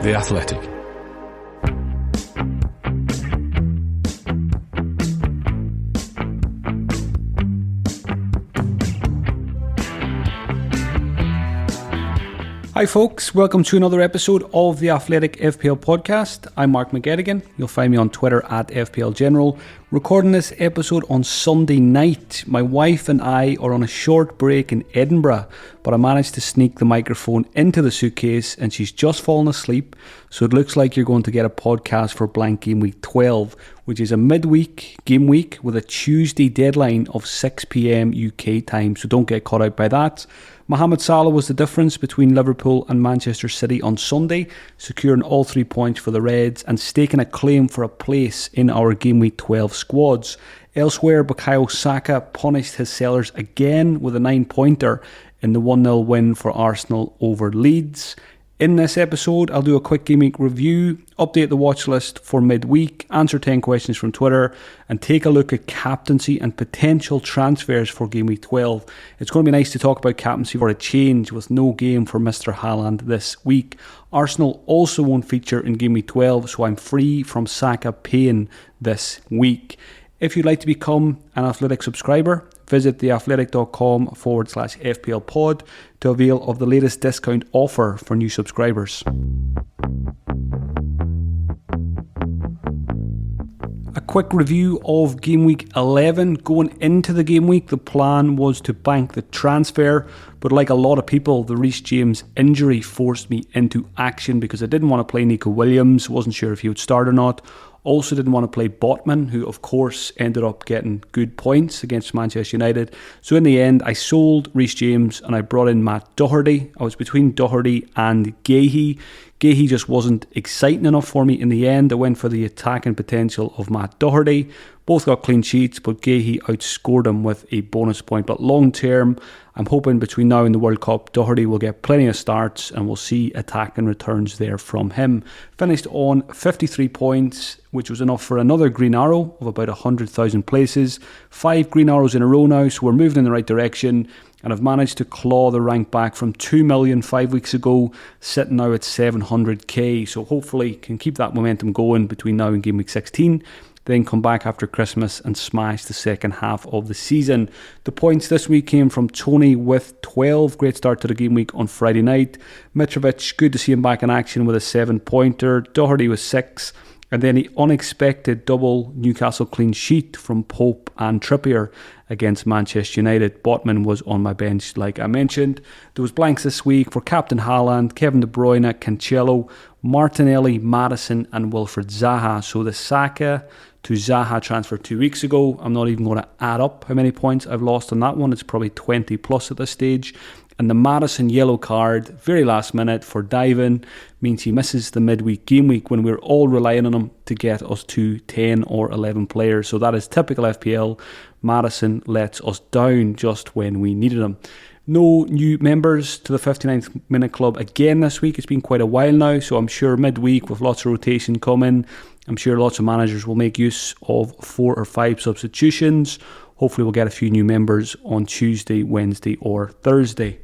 The Athletic. Hi folks, welcome to another episode of the Athletic FPL podcast. I'm Mark McGettigan. You'll find me on Twitter at FPL General. Recording this episode on Sunday night. My wife and I are on a short break in Edinburgh, but I managed to sneak the microphone into the suitcase and she's just fallen asleep. So it looks like you're going to get a podcast for blank game week 12, which is a midweek game week with a Tuesday deadline of 6 p.m. UK time. So don't get caught out by that. Mohamed Salah was the difference between Liverpool and Manchester City on Sunday, securing all 3 points for the Reds and staking a claim for a place in our Game Week 12 squads. Elsewhere, Bukayo Saka punished his sellers again with a 9-pointer in the 1-0 win for Arsenal over Leeds. In this episode, I'll do a quick Game Week review, update the watch list for midweek, answer 10 questions from Twitter, and take a look at captaincy and potential transfers for Game Week 12. It's going to be nice to talk about captaincy for a change with no game for Mr. Haaland this week. Arsenal also won't feature in Game Week 12, so I'm free from Saka pain this week. If you'd like to become an Athletic subscriber, visit theathletic.com/FPL pod to avail of the latest discount offer for new subscribers. A quick review of Game Week 11. Going into the game week, the plan was to bank the transfer, but like a lot of people, the Reece James injury forced me into action because I didn't want to play Nico Williams, wasn't sure if he would start or not. Also didn't want to play Botman, who of course ended up getting good points against Manchester United. So in the end, I sold Reece James and I brought in Matt Doherty. I was between Doherty and Guéhi. Guéhi just wasn't exciting enough for me in the end. I went for the attacking potential of Matt Doherty. Both got clean sheets, but Guéhi outscored him with a bonus point. But long term, I'm hoping between now and the World Cup, Doherty will get plenty of starts and we'll see attacking returns there from him. Finished on 53 points, which was enough for another green arrow of about 100,000 places. 5 green arrows in a row now, so we're moving in the right direction. And I've managed to claw the rank back from 2 million 5 weeks ago, sitting now at 700k. So hopefully can keep that momentum going between now and Game Week 16. Then come back after Christmas and smash the second half of the season. The points this week came from Tony with 12. Great start to the game week on Friday night. Mitrovic, good to see him back in action with a 7-pointer. Doherty was 6. And then the unexpected double Newcastle clean sheet from Pope and Trippier against Manchester United. Botman was on my bench, like I mentioned. There was blanks this week for Captain Haaland, Kevin De Bruyne, Cancelo, Martinelli, Maddison and Wilfried Zaha. So the Saka to Zaha transfer 2 weeks ago, I'm not even going to add up how many points I've lost on that one. It's probably 20 plus at this stage. And the Maddison yellow card, very last minute for Divin, means he misses the midweek game week when we're all relying on him to get us to 10 or 11 players. So that is typical FPL. Maddison lets us down just when we needed him. No new members to the 59th minute club again this week. It's been quite a while now, so I'm sure midweek with lots of rotation coming, I'm sure lots of managers will make use of 4 or 5 substitutions. Hopefully we'll get a few new members on Tuesday, Wednesday or Thursday.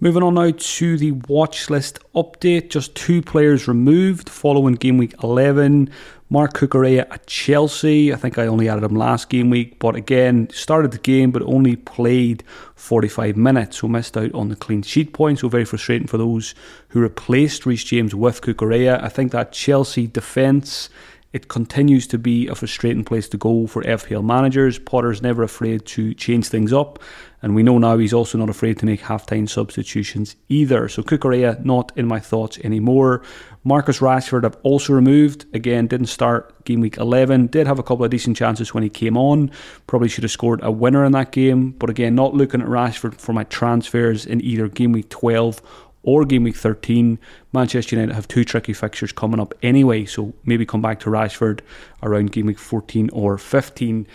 Moving on now to the watch list update. Just 2 players removed following game week 11. Marc Cucurella at Chelsea. I think I only added him last game week, but again, started the game but only played 45 minutes, so missed out on the clean sheet points. So very frustrating for those who replaced Reece James with Cucurella. I think that Chelsea defence, it continues to be a frustrating place to go for FPL managers. Potter's never afraid to change things up, and we know now he's also not afraid to make half-time substitutions either. So Cucurella not in my thoughts anymore. Marcus Rashford I've also removed. Again, didn't start game week 11. Did have a couple of decent chances when he came on. Probably should have scored a winner in that game. But again, not looking at Rashford for my transfers in either game week 12 or game week 13. Manchester United have 2 tricky fixtures coming up anyway, so maybe come back to Rashford around game week 14 or 15.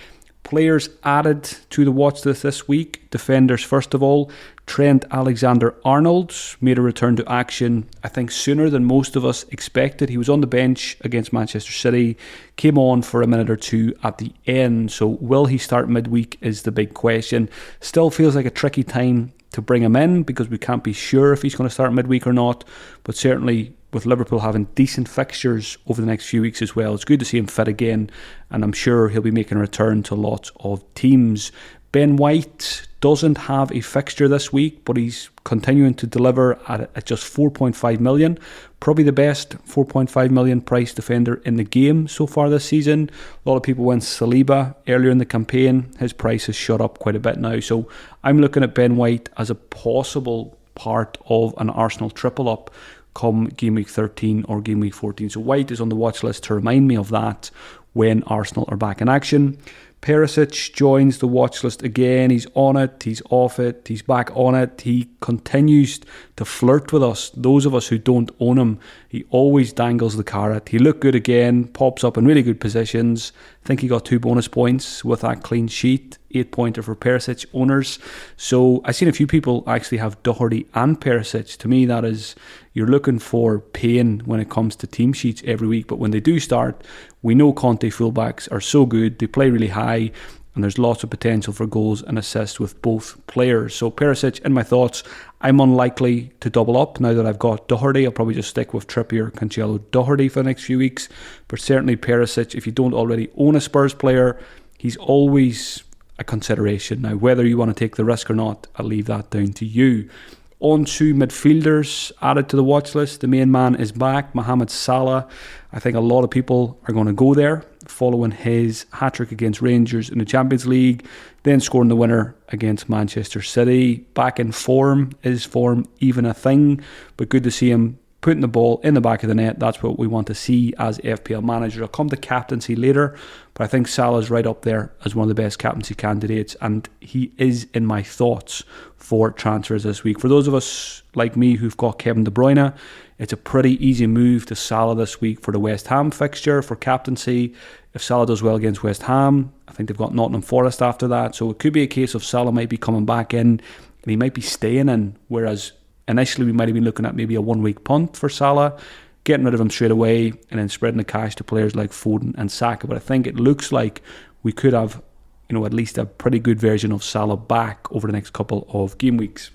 Players added to the watch list this week. Defenders first of all. Trent Alexander-Arnold made a return to action, I think sooner than most of us expected. He was on the bench against Manchester City, came on for a minute or two at the end. So will he start midweek is the big question. Still feels like a tricky time to bring him in because we can't be sure if he's going to start midweek or not. But certainly with Liverpool having decent fixtures over the next few weeks as well. It's good to see him fit again, and I'm sure he'll be making a return to lots of teams. Ben White doesn't have a fixture this week, but he's continuing to deliver at just 4.5 million. Probably the best 4.5 million price defender in the game so far this season. A lot of people went Saliba earlier in the campaign. His price has shot up quite a bit now. So I'm looking at Ben White as a possible part of an Arsenal triple up come game week 13 or game week 14. So White is on the watch list to remind me of that when Arsenal are back in action. Perisic joins the watch list again. He's on it, he's off it, he's back on it. He continues to flirt with us, those of us who don't own him. He always dangles the carrot. He looked good again, pops up in really good positions. I think he got 2 bonus points with that clean sheet, 8-pointer for Perisic owners. So I've seen a few people actually have Doherty and Perisic. To me, that is, you're looking for pain when it comes to team sheets every week. But when they do start, we know Conte fullbacks are so good. They play really high, and there's lots of potential for goals and assists with both players. So Perisic, in my thoughts, I'm unlikely to double up now that I've got Doherty. I'll probably just stick with Trippier, Cancelo, Doherty for the next few weeks. But certainly Perisic, if you don't already own a Spurs player, he's always a consideration. Now, whether you want to take the risk or not, I'll leave that down to you. On to midfielders added to the watch list. The main man is back, Mohamed Salah. I think a lot of people are going to go there following his hat-trick against Rangers in the Champions League, then scoring the winner against Manchester City. Back in form. Is form even a thing? But good to see him putting the ball in the back of the net. That's what we want to see as FPL manager. I'll come to captaincy later, but I think Salah's right up there as one of the best captaincy candidates, and he is in my thoughts for transfers this week. For those of us like me who've got Kevin De Bruyne, it's a pretty easy move to Salah this week for the West Ham fixture for captaincy. If Salah does well against West Ham, I think they've got Nottingham Forest after that, so it could be a case of Salah might be coming back in and he might be staying in, whereas initially we might have been looking at maybe a 1 week punt for Salah, getting rid of him straight away and then spreading the cash to players like Foden and Saka. But I think it looks like we could have, at least a pretty good version of Salah back over the next couple of game weeks.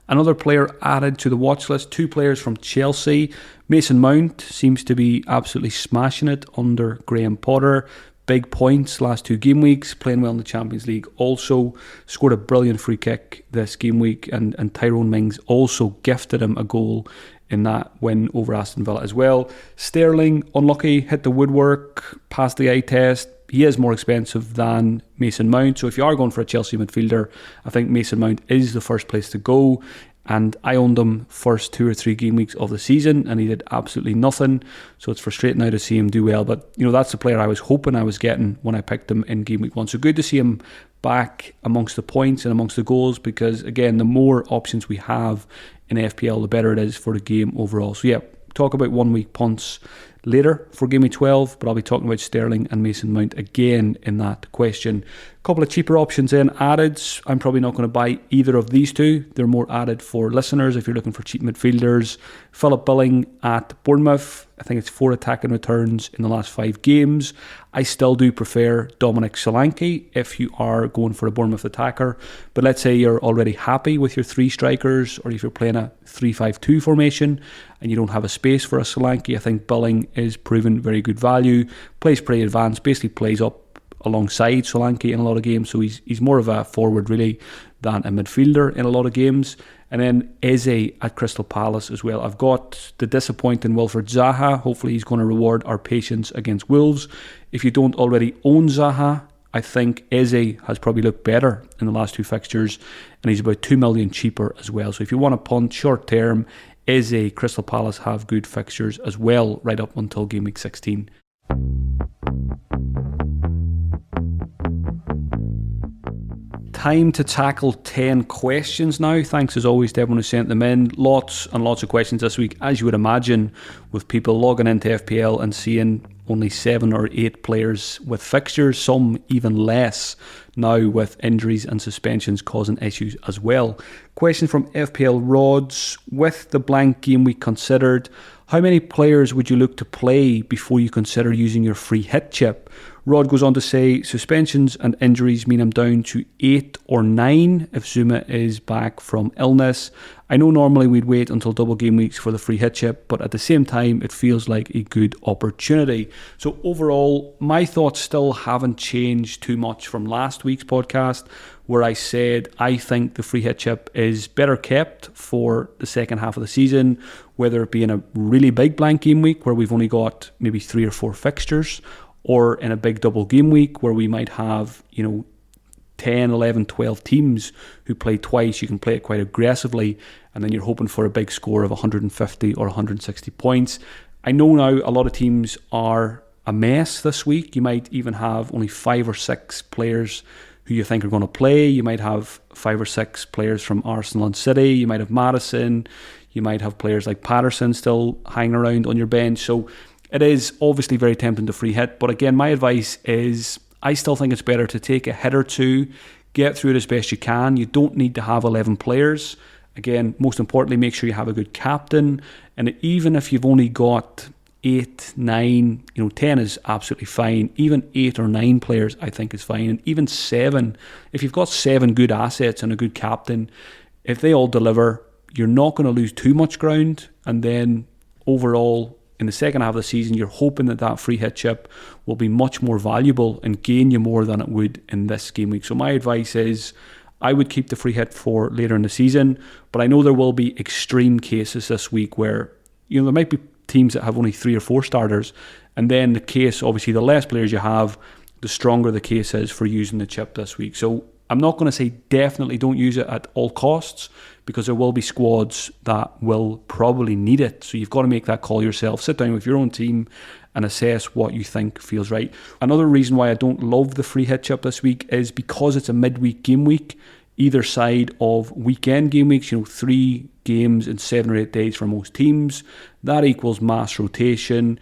Another player added to the watch list, 2 players from Chelsea. Mason Mount seems to be absolutely smashing it under Graham Potter. Big points last 2 game weeks, playing well in the Champions League. Also scored a brilliant free kick this game week, and Tyrone Mings also gifted him a goal in that win over Aston Villa as well. Sterling, unlucky, hit the woodwork, passed the eye test. He is more expensive than Mason Mount, so if you are going for a Chelsea midfielder, I think Mason Mount is the first place to go. And I owned him first 2 or 3 game weeks of the season, and he did absolutely nothing. So it's frustrating now to see him do well. But, that's the player I was hoping I was getting when I picked him in game week 1. So good to see him back amongst the points and amongst the goals, because, again, the more options we have in FPL, the better it is for the game overall. So, yeah, talk about 1 week punts later for game week 12, but I'll be talking about Sterling and Mason Mount again in that question. A couple of cheaper options then added. I'm probably not going to buy either of these 2. They're more added for listeners if you're looking for cheap midfielders. Philip Billing at Bournemouth. I think it's 4 attacking returns in the last 5 games. I still do prefer Dominic Solanke if you are going for a Bournemouth attacker. But let's say you're already happy with your 3 strikers, or if you're playing a 3-5-2 formation and you don't have a space for a Solanke, I think Billing is proven very good value. Plays pretty advanced, basically plays up alongside Solanke in a lot of games, so he's more of a forward really than a midfielder in a lot of games. And then Eze at Crystal Palace as well. I've got the disappointing Wilfred Zaha. Hopefully he's going to reward our patience against Wolves. If you don't already own Zaha, I think Eze has probably looked better in the last 2 fixtures, and he's about 2 million cheaper as well. So if you want to punt short term, Eze, Crystal Palace have good fixtures as well right up until game week 16. Time to tackle 10 questions now. Thanks as always to everyone who sent them in. Lots and lots of questions this week, as you would imagine, with people logging into FPL and seeing only 7 or 8 players with fixtures, some even less now with injuries and suspensions causing issues as well. Question from FPL Rods: with the blank game week considered, how many players would you look to play before you consider using your free hit chip? Rod goes on to say, suspensions and injuries mean I'm down to 8 or 9 if Zuma is back from illness. I know normally we'd wait until double game weeks for the free hit chip, but at the same time, it feels like a good opportunity. So overall, my thoughts still haven't changed too much from last week's podcast, where I said I think the free hit chip is better kept for the second half of the season, whether it be in a really big blank game week where we've only got maybe 3 or 4 fixtures, or in a big double game week where we might have, 10, 11, 12 teams who play twice. You can play it quite aggressively, and then you're hoping for a big score of 150 or 160 points. I know now a lot of teams are a mess this week. You might even have only 5 or 6 players who you think are going to play. You might have 5 or 6 players from Arsenal and City. You might have Maddison. You might have players like Patterson still hanging around on your bench. So it is obviously very tempting to free hit. But again, my advice is I still think it's better to take a hit or two, get through it as best you can. You don't need to have 11 players. Again, most importantly, make sure you have a good captain. And even if you've only got 8, 9, 10 is absolutely fine. Even 8 or 9 players, I think, is fine. And even 7, if you've got 7 good assets and a good captain, if they all deliver, you're not going to lose too much ground. And then overall, in the second half of the season, you're hoping that free hit chip will be much more valuable and gain you more than it would in this game week. So my advice is I would keep the free hit for later in the season, but I know there will be extreme cases this week where there might be teams that have only 3 or 4 starters, and then the case, obviously, the less players you have, the stronger the case is for using the chip this week. So I'm not going to say definitely don't use it at all costs, because there will be squads that will probably need it. So you've got to make that call yourself. Sit down with your own team and assess what you think feels right. Another reason why I don't love the free hit chip this week is because it's a midweek game week, either side of weekend game weeks, 3 games in 7 or 8 days for most teams. That equals mass rotation.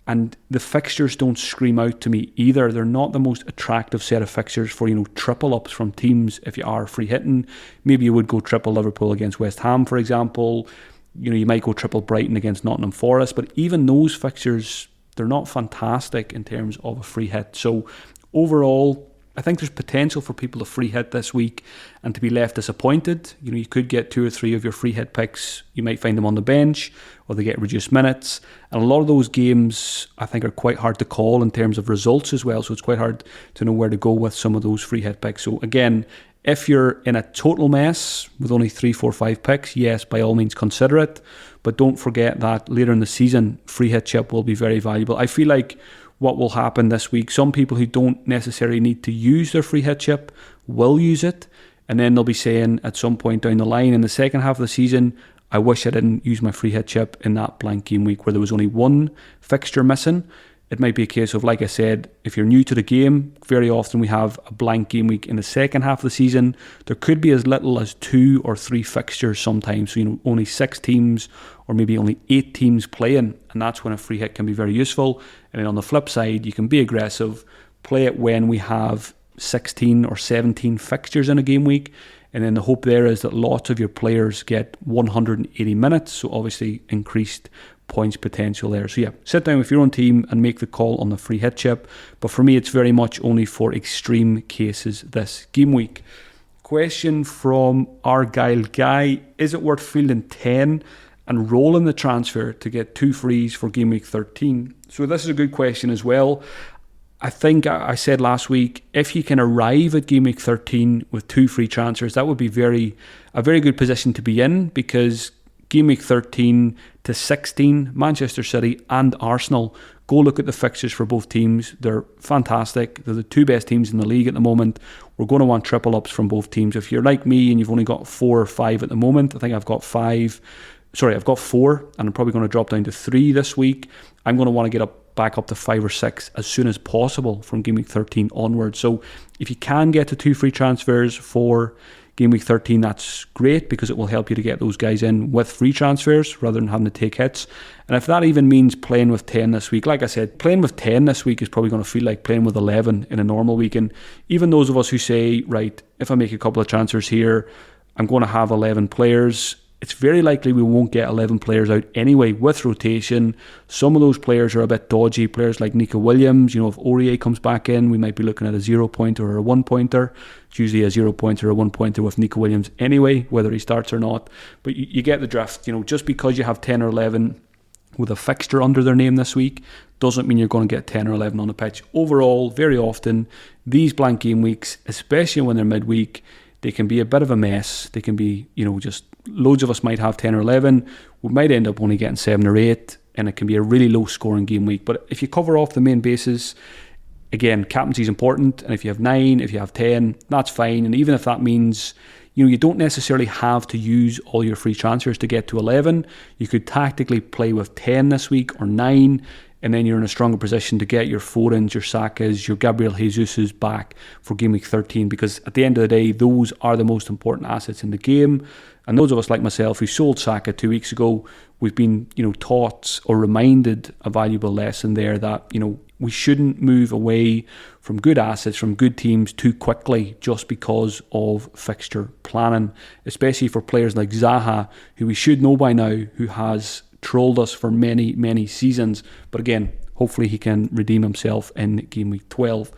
And the fixtures don't scream out to me either. They're not the most attractive set of fixtures for, triple ups from teams if you are free hitting. Maybe you would go triple Liverpool against West Ham, for example. You might go triple Brighton against Nottingham Forest. But even those fixtures, they're not fantastic in terms of a free hit. So overall, I think there's potential for people to free hit this week and to be left disappointed. You could get 2 or 3 of your free hit picks. You might find them on the bench, or they get reduced minutes. And a lot of those games, I think, are quite hard to call in terms of results as well. So it's quite hard to know where to go with some of those free hit picks. So again, if you're in a total mess with only 3, 4, 5 picks, yes, by all means consider it. But don't forget that later in the season, free hit chip will be very valuable. I feel like what will happen this week, some people who don't necessarily need to use their free hit chip will use it, and then they'll be saying at some point down the line in the second half of the season, I wish I didn't use my free hit chip in that blank game week where there was only 1 fixture missing. It might be a case of, like I said, if you're new to the game, very often we have a blank game week in the second half of the season. There could be as little as 2 or 3 fixtures sometimes, so only 6 teams or maybe only 8 teams playing, and that's when a free hit can be very useful. And then on the flip side, you can be aggressive, play it when we have 16 or 17 fixtures in a game week, and then the hope there is that lots of your players get 180 minutes, so obviously increased points potential there. So yeah, sit down with your own team and make the call on the free hit chip. But for me, it's very much only for extreme cases this game week. Question from Argyle Guy: is it worth fielding 10 and rolling the transfer to get 2 frees for game week 13? So this is a good question as well. I think I said last week, if you can arrive at game week 13 with 2 free transfers, that would be a very good position to be in, because game week 13 to 16, Manchester City and Arsenal, go look at the fixtures for both teams. They're fantastic. They're the 2 best teams in the league at the moment. We're going to want triple ups from both teams. If you're like me and you've only got 4 or 5 at the moment, I think I've got 4, and I'm probably going to drop down to 3 this week. I'm going to want to get back up to 5 or 6 as soon as possible from game week 13 onwards. So if you can get to 2 free transfers for game week 13, that's great, because it will help you to get those guys in with free transfers rather than having to take hits. And if that even means playing with 10 this week, like I said, playing with 10 this week is probably going to feel like playing with 11 in a normal week. And even those of us who say, right, if I make a couple of transfers here, I'm going to have 11 players, it's very likely we won't get 11 players out anyway with rotation. Some of those players are a bit dodgy. Players like Nico Williams, if Aurier comes back in, we might be looking at a 0-pointer or a 1-pointer. It's usually a 0-pointer or a 1-pointer with Nico Williams anyway, whether he starts or not. But you get the drift. Just because you have 10 or 11 with a fixture under their name this week doesn't mean you're going to get 10 or 11 on the pitch. Overall, very often, these blank game weeks, especially when they're midweek, they can be a bit of a mess. They can be, just loads of us might have 10 or 11. We might end up only getting 7 or 8, and it can be a really low scoring game week. But if you cover off the main bases, again, captaincy is important. And if you have 9, if you have 10, that's fine. And even if that means, you don't necessarily have to use all your free transfers to get to 11. You could tactically play with 10 this week or 9. And then you're in a stronger position to get your Forens, your Sakas, your Gabriel Jesus's back for game week 13, because at the end of the day, those are the most important assets in the game. And those of us like myself who sold Saka 2 weeks ago, we've been, taught or reminded a valuable lesson there that, we shouldn't move away from good assets, from good teams too quickly just because of fixture planning, especially for players like Zaha, who we should know by now, who has trolled us for many, many seasons. But again, hopefully he can redeem himself in game week 12.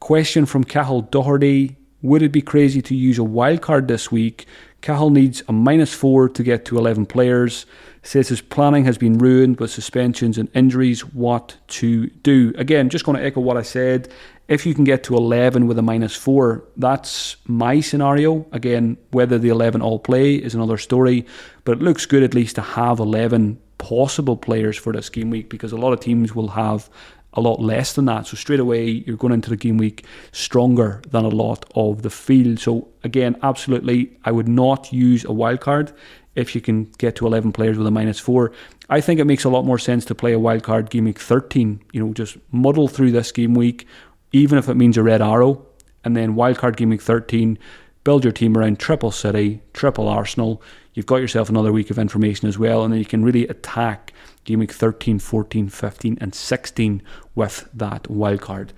Question from Cahill Doherty. Would it be crazy to use a wildcard this week? Cahill needs a -4 to get to 11 players. Says his planning has been ruined with suspensions and injuries. What to do? Again, just going to echo what I said. If you can get to 11 with a -4, that's my scenario. Again, whether the 11 all play is another story, but it looks good at least to have 11 possible players for this game week, because a lot of teams will have a lot less than that. So straight away, you're going into the game week stronger than a lot of the field. So again, absolutely, I would not use a wild card if you can get to 11 players with a -4. I think it makes a lot more sense to play a wild card game week 13. Just muddle through this game week, even if it means a red arrow, and then wildcard game week 13, build your team around triple City, triple Arsenal. You've got yourself another week of information as well, and then you can really attack game week 13, 14, 15 and 16 with that wildcard.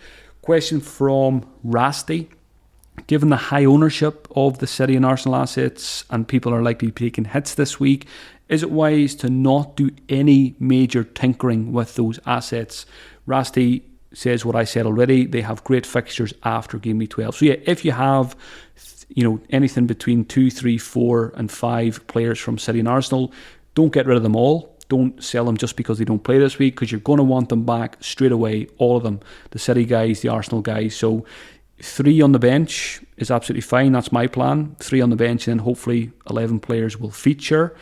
Question from Rasty. Given the high ownership of the City and Arsenal assets, and people are likely to be taking hits this week, is it wise to not do any major tinkering with those assets? Rasty says what I said already. They have great fixtures after game week 12. So yeah, if you have anything between 2, 3, 4 and 5 players from City and Arsenal, don't get rid of them all. Don't sell them just because they don't play this week, because you're going to want them back straight away, all of them. The City guys, the Arsenal guys. So 3 on the bench is absolutely fine. That's my plan. 3 on the bench, and then hopefully 11 players will feature.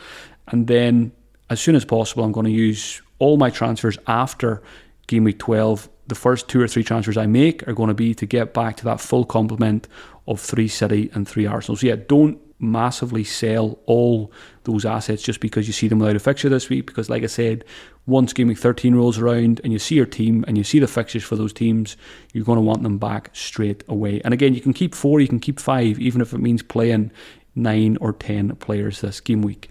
And then as soon as possible, I'm going to use all my transfers after game week 12. The first 2 or 3 transfers I make are going to be to get back to that full complement of 3 City and 3 Arsenal. So yeah, don't massively sell all those assets just because you see them without a fixture this week, because like I said, once game week 13 rolls around and you see your team and you see the fixtures for those teams, you're going to want them back straight away. And again, you can keep 4, you can keep 5, even if it means playing 9 or 10 players this game week.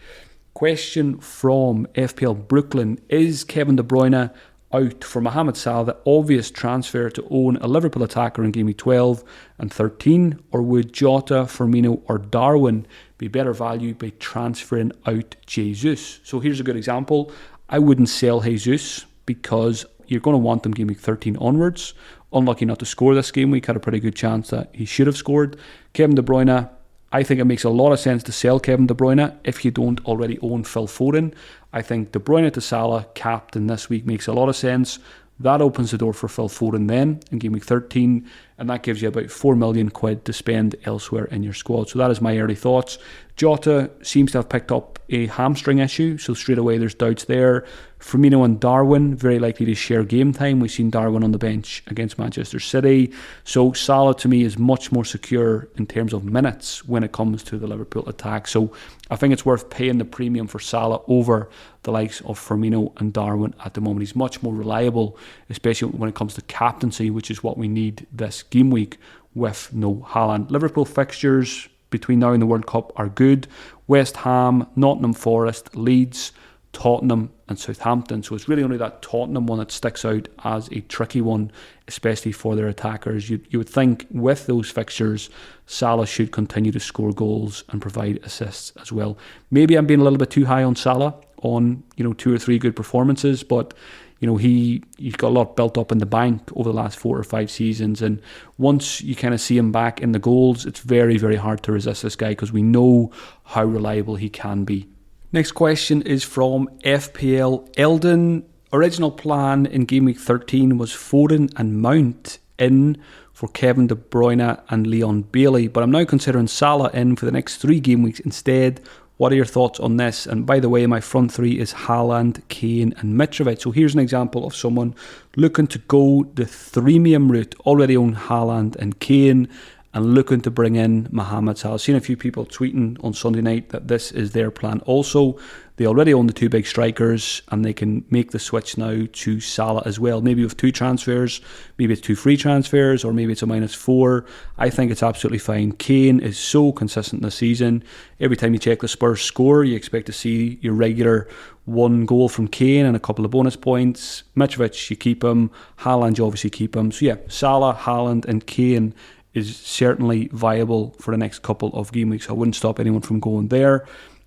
Question from FPL Brooklyn. Is Kevin De Bruyne out for Mohamed Salah the obvious transfer to own a Liverpool attacker in game week 12 and 13, or would Jota, Firmino or Darwin be better value by transferring out Jesus? So here's a good example. I wouldn't sell Jesus because you're going to want them game week 13 onwards. Unlucky not to score this game week, had a pretty good chance that he should have scored. Kevin De Bruyne, I think it makes a lot of sense to sell Kevin De Bruyne if you don't already own Phil Foden. I think De Bruyne to Salah, captain this week, makes a lot of sense. That opens the door for Phil Foden then in game week 13, and that gives you about 4 million quid to spend elsewhere in your squad. So that is my early thoughts. Jota seems to have picked up a hamstring issue, so straight away there's doubts there. Firmino and Darwin, very likely to share game time. We've seen Darwin on the bench against Manchester City. So Salah to me is much more secure in terms of minutes when it comes to the Liverpool attack. So I think it's worth paying the premium for Salah over the likes of Firmino and Darwin at the moment. He's much more reliable, especially when it comes to captaincy, which is what we need this game week with no Haaland. Liverpool fixtures between now and the World Cup are good. West Ham, Nottingham Forest, Leeds, Tottenham and Southampton. So it's really only that Tottenham one that sticks out as a tricky one, especially for their attackers. You would think with those fixtures, Salah should continue to score goals and provide assists as well. Maybe I'm being a little bit too high on Salah on 2 or 3 good performances, but he's got a lot built up in the bank over the last 4 or 5 seasons, and once you kind of see him back in the goals, it's very, very hard to resist this guy because we know how reliable he can be. Next question is from FPL Eldon. Original plan in Game Week 13 was Foden and Mount in for Kevin De Bruyne and Leon Bailey, but I'm now considering Salah in for the next 3 game weeks instead. What are your thoughts on this? And by the way, my front 3 is Haaland, Kane and Mitrovic. So here's an example of someone looking to go the freemium route, already own Haaland and Kane, and looking to bring in Mohamed Salah. I've seen a few people tweeting on Sunday night that this is their plan also. They already own the 2 big strikers and they can make the switch now to Salah as well. Maybe with 2 transfers, maybe it's 2 free transfers, or maybe it's a -4. I think it's absolutely fine. Kane is so consistent this season. Every time you check the Spurs score, you expect to see your regular 1 goal from Kane and a couple of bonus points. Mitrovic, you keep him. Haaland, you obviously keep him. So yeah, Salah, Haaland and Kane is certainly viable for the next couple of game weeks. I wouldn't stop anyone from going there.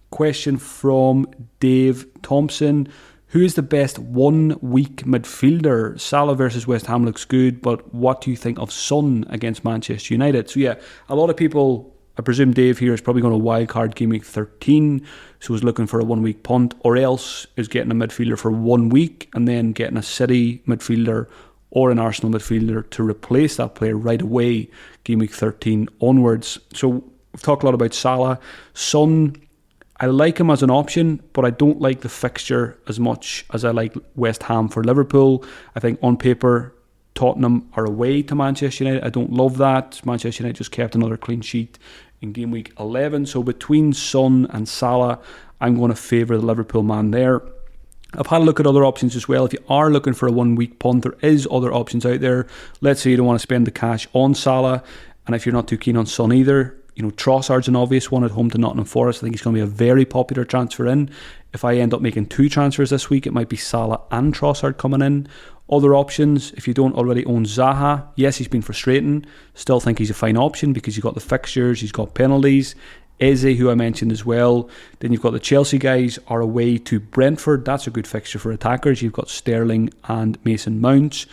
Question from Dave Thompson. Who is the best 1 week midfielder? Salah versus West Ham looks good, but what do you think of Son against Manchester United? So yeah, a lot of people, I presume Dave here is probably going to wildcard Game Week 13, so is looking for a 1 week punt, or else is getting a midfielder for 1 week and then getting a City midfielder or an Arsenal midfielder to replace that player right away, Game Week 13 onwards. So we've talked a lot about Salah. Son, I like him as an option, but I don't like the fixture as much as I like West Ham for Liverpool. I think on paper, Tottenham are away to Manchester United. I don't love that. Manchester United just kept another clean sheet in Game Week 11. So between Son and Salah, I'm going to favour the Liverpool man there. I've had a look at other options as well. If you are looking for a 1 week punt, there is other options out there. Let's say you don't want to spend the cash on Salah, and if you're not too keen on Son either, Trossard's an obvious one at home to Nottingham Forest. I think he's going to be a very popular transfer in. If I end up making 2 transfers this week, it might be Salah and Trossard coming in. Other options, if you don't already own Zaha, yes, he's been frustrating. Still think he's a fine option because you've got the fixtures, he's got penalties. Eze, who I mentioned as well. Then you've got the Chelsea guys are away to Brentford. That's a good fixture for attackers. You've got Sterling and Mason Mount.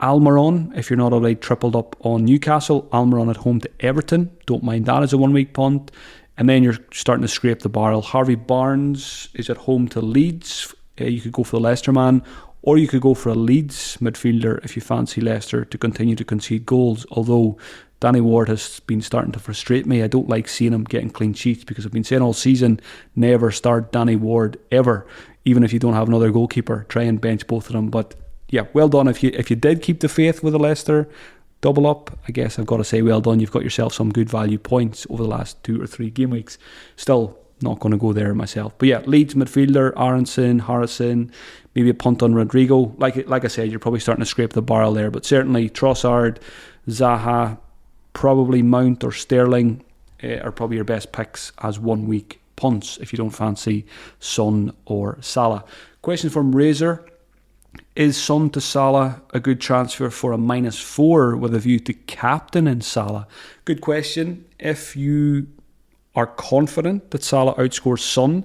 Almiron, if you're not already tripled up on Newcastle. Almiron at home to Everton. Don't mind that as a 1 week punt. And then you're starting to scrape the barrel. Harvey Barnes is at home to Leeds. You could go for the Leicester man. Or you could go for a Leeds midfielder if you fancy Leicester to continue to concede goals. Although Danny Ward has been starting to frustrate me. I don't like seeing him getting clean sheets because I've been saying all season, never start Danny Ward ever. Even if you don't have another goalkeeper, try and bench both of them. But yeah, well done if you did keep the faith with the Leicester double up. I guess I've got to say well done. You've got yourself some good value points over the last 2 or 3 game weeks. Still not going to go there myself. But yeah, Leeds midfielder, Aronson, Harrison, maybe a punt on Rodrigo. Like I said, you're probably starting to scrape the barrel there. But certainly Trossard, Zaha, probably Mount or Sterling are probably your best picks as 1 week punts if you don't fancy Son or Salah. Question from Razor. Is Son to Salah a good transfer for a -4 with a view to captain in Salah? Good question. If you are confident that Salah outscores Son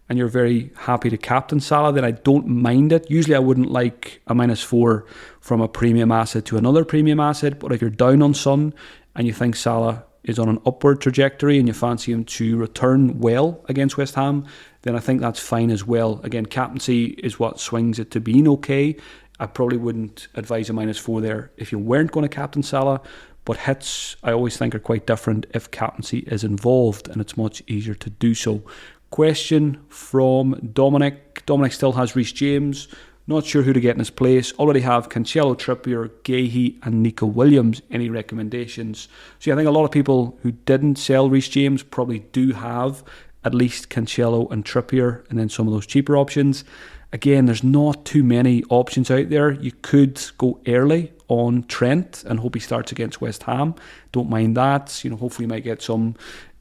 and you're very happy to captain Salah, then I don't mind it. Usually I wouldn't like a -4 from a premium asset to another premium asset, but if you're down on Son and you think Salah is on an upward trajectory and you fancy him to return well against West Ham, then I think that's fine as well. Again, captaincy is what swings it to being okay. I probably wouldn't advise a -4 there if you weren't going to captain Salah, but hits I always think are quite different if captaincy is involved, and it's much easier to do so. Question from Dominic. Dominic still has Reece James. Not sure who to get in his place. Already have Cancelo, Trippier, Guéhi and Nico Williams. Any recommendations? So yeah, I think a lot of people who didn't sell Reece James probably do have at least Cancelo and Trippier and then some of those cheaper options. Again, there's not too many options out there. You could go early on Trent and hope he starts against West Ham. Don't mind that. Hopefully you might get some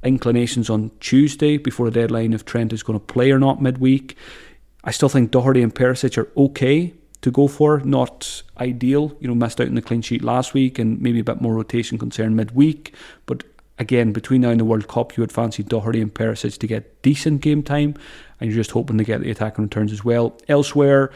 inclinations on Tuesday before the deadline if Trent is going to play or not midweek. I still think Doherty and Perisic are okay to go for, not ideal. Missed out on the clean sheet last week and maybe a bit more rotation concern midweek. But again, between now and the World Cup, you would fancy Doherty and Perisic to get decent game time, and you're just hoping to get the attacking returns as well. Elsewhere,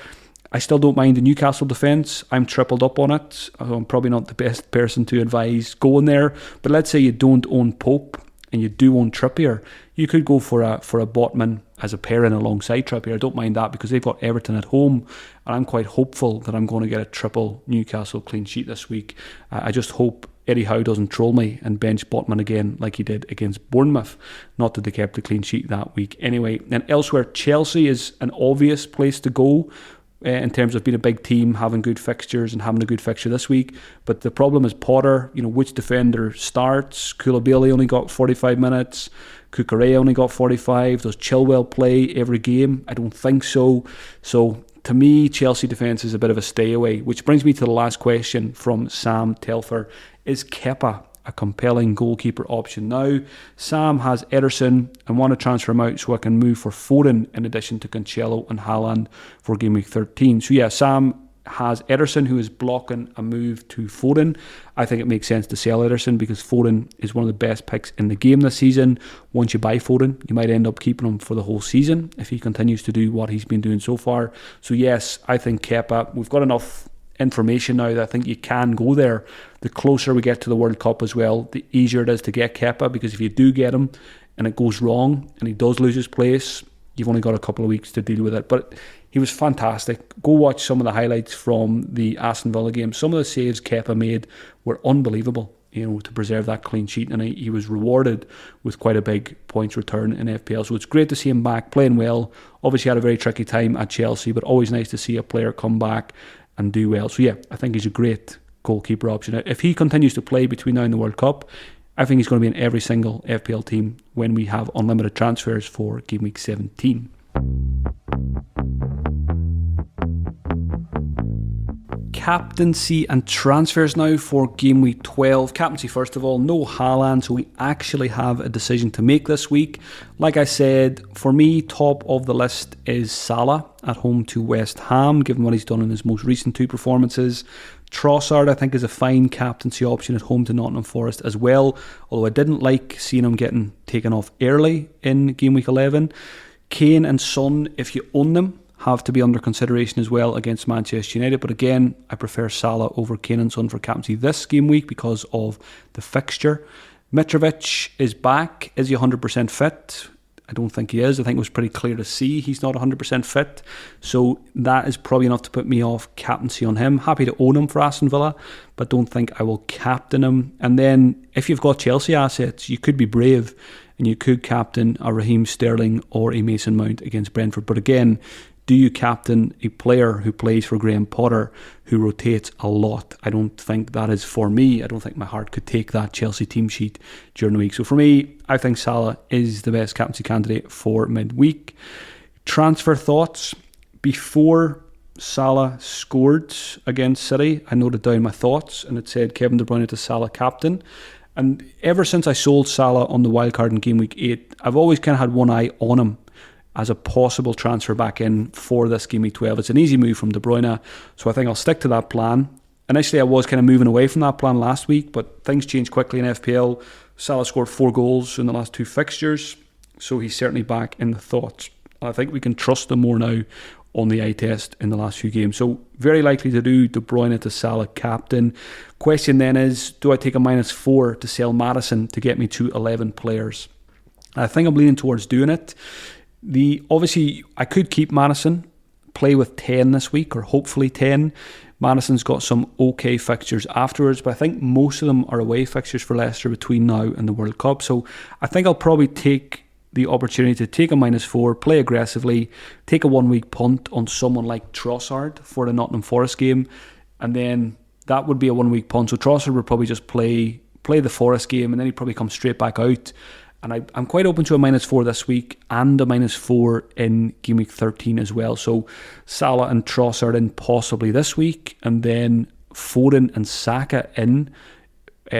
I still don't mind the Newcastle defence. I'm tripled up on it. I'm probably not the best person to advise going there, but let's say you don't own Pope and you do own Trippier, you could go for a Botman as a pairing alongside Trippier. I don't mind that because they've got Everton at home, and I'm quite hopeful that I'm going to get a triple Newcastle clean sheet this week. I just hope Eddie Howe doesn't troll me and bench Botman again like he did against Bournemouth. Not that they kept the clean sheet that week anyway. And elsewhere, Chelsea is an obvious place to go in terms of being a big team, having good fixtures and having a good fixture this week. But the problem is Potter, which defender starts. Koulibaly only got 45 minutes. Cucurella only got 45. Does Chilwell play every game? I don't think so. So to me, Chelsea defence is a bit of a stay away, which brings me to the last question from Sam Telfer. Is Kepa a compelling goalkeeper option now? Sam has Ederson and want to transfer him out so I can move for Foden in addition to Cancelo and Haaland for game week 13. So yeah, Sam has Ederson, who is blocking a move to Foden. I think it makes sense to sell Ederson because Foden is one of the best picks in the game this season. Once you buy Foden, you might end up keeping him for the whole season if he continues to do what he's been doing so far. So yes, I think Kepa, we've got enough information now that I think you can go there. The closer we get to the World Cup as well, the easier it is to get Kepa, because if you do get him and it goes wrong and he does lose his place, you've only got a couple of weeks to deal with it. But he was fantastic. Go watch some of the highlights from the Aston Villa game. Some of the saves Kepa made were unbelievable, to preserve that clean sheet, and he was rewarded with quite a big points return in FPL. So it's great to see him back playing well. Obviously had a very tricky time at Chelsea, but always nice to see a player come back and do well. So yeah, I think he's a great goalkeeper option. If he continues to play between now and the World Cup, I think he's going to be in every single FPL team when we have unlimited transfers for game week 17. Captaincy and transfers now for game week 12. Captaincy first of all, no Haaland, so we actually have a decision to make this week. Like I said, for me, top of the list is Salah at home to West Ham, given what he's done in his most recent two performances. Trossard, I think, is a fine captaincy option at home to Nottingham Forest as well, although I didn't like seeing him getting taken off early in game week 11. Kane and Son, if you own them, have to be under consideration as well against Manchester United. But again, I prefer Salah over Kane and Son for captaincy this game week because of the fixture. Mitrovic is back. Is he 100% fit? I don't think he is. I think it was pretty clear to see he's not 100% fit. So that is probably enough to put me off captaincy on him. Happy to own him for Aston Villa, but don't think I will captain him. And then if you've got Chelsea assets, you could be brave and you could captain a Raheem Sterling or a Mason Mount against Brentford. But again, do you captain a player who plays for Graham Potter who rotates a lot? I don't think that is for me. I don't think my heart could take that Chelsea team sheet during the week. So for me, I think Salah is the best captaincy candidate for midweek. Transfer thoughts. Before Salah scored against City, I noted down my thoughts and it said Kevin De Bruyne to Salah captain. And ever since I sold Salah on the wildcard in game week 8, I've always kind of had one eye on him as a possible transfer back in for this game week 12. It's an easy move from De Bruyne, so I think I'll stick to that plan. Initially, I was kind of moving away from that plan last week, but things changed quickly in FPL. Salah scored 4 goals in the last 2 fixtures, so he's certainly back in the thoughts. I think we can trust him more now on the eye test in the last few games. So very likely to do De Bruyne to Salah captain. Question then is, do I take a -4 to sell Maddison to get me to 11 players? I think I'm leaning towards doing it. Obviously, I could keep Maddison, play with 10 this week, or hopefully 10. Maddison's got some okay fixtures afterwards, but I think most of them are away fixtures for Leicester between now and the World Cup. So I think I'll probably take the opportunity to take a -4, play aggressively, take a 1-week punt on someone like Trossard for the Nottingham Forest game, and then that would be a 1-week punt. So Trossard would probably just play the Forest game, and then he'd probably come straight back out. And I'm quite open to a -4 this week and a -4 in game week 13 as well. So Salah and Trossard in possibly this week, and then Foden and Saka in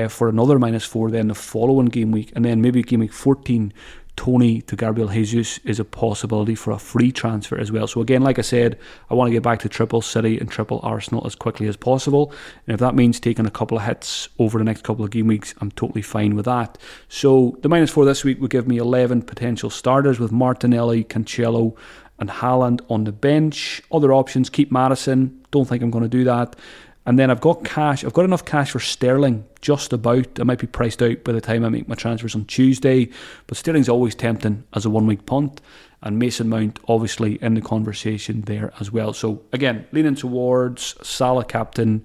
for another -4 then the following game week, and then maybe game week 14 Tony to Gabriel Jesus is a possibility for a free transfer as well. So again, like I said, I want to get back to triple City and triple Arsenal as quickly as possible. And if that means taking a couple of hits over the next couple of game weeks, I'm totally fine with that. So the -4 this week would give me 11 potential starters with Martinelli, Cancelo and Haaland on the bench. Other options, keep Maddison. Don't think I'm going to do that. And then I've got cash. I've got enough cash for Sterling, just about. I might be priced out by the time I make my transfers on Tuesday. But Sterling's always tempting as a one-week punt. And Mason Mount, obviously, in the conversation there as well. So, again, leaning towards Salah captain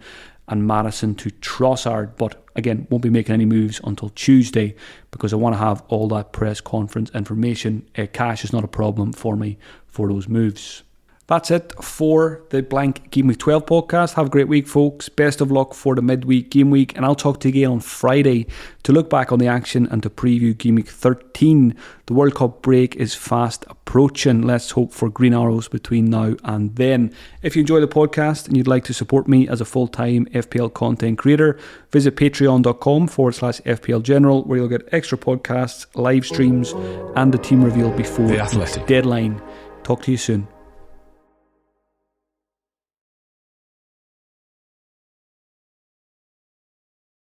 and Maddison to Trossard. But, again, won't be making any moves until Tuesday because I want to have all that press conference information. Cash is not a problem for me for those moves. That's it for the Blank Game Week 12 podcast. Have a great week, folks. Best of luck for the midweek game week. And I'll talk to you again on Friday to look back on the action and to preview Game Week 13. The World Cup break is fast approaching. Let's hope for green arrows between now and then. If you enjoy the podcast and you'd like to support me as a full-time FPL content creator, visit patreon.com/FPL General, where you'll get extra podcasts, live streams, and the team reveal before the deadline. Talk to you soon.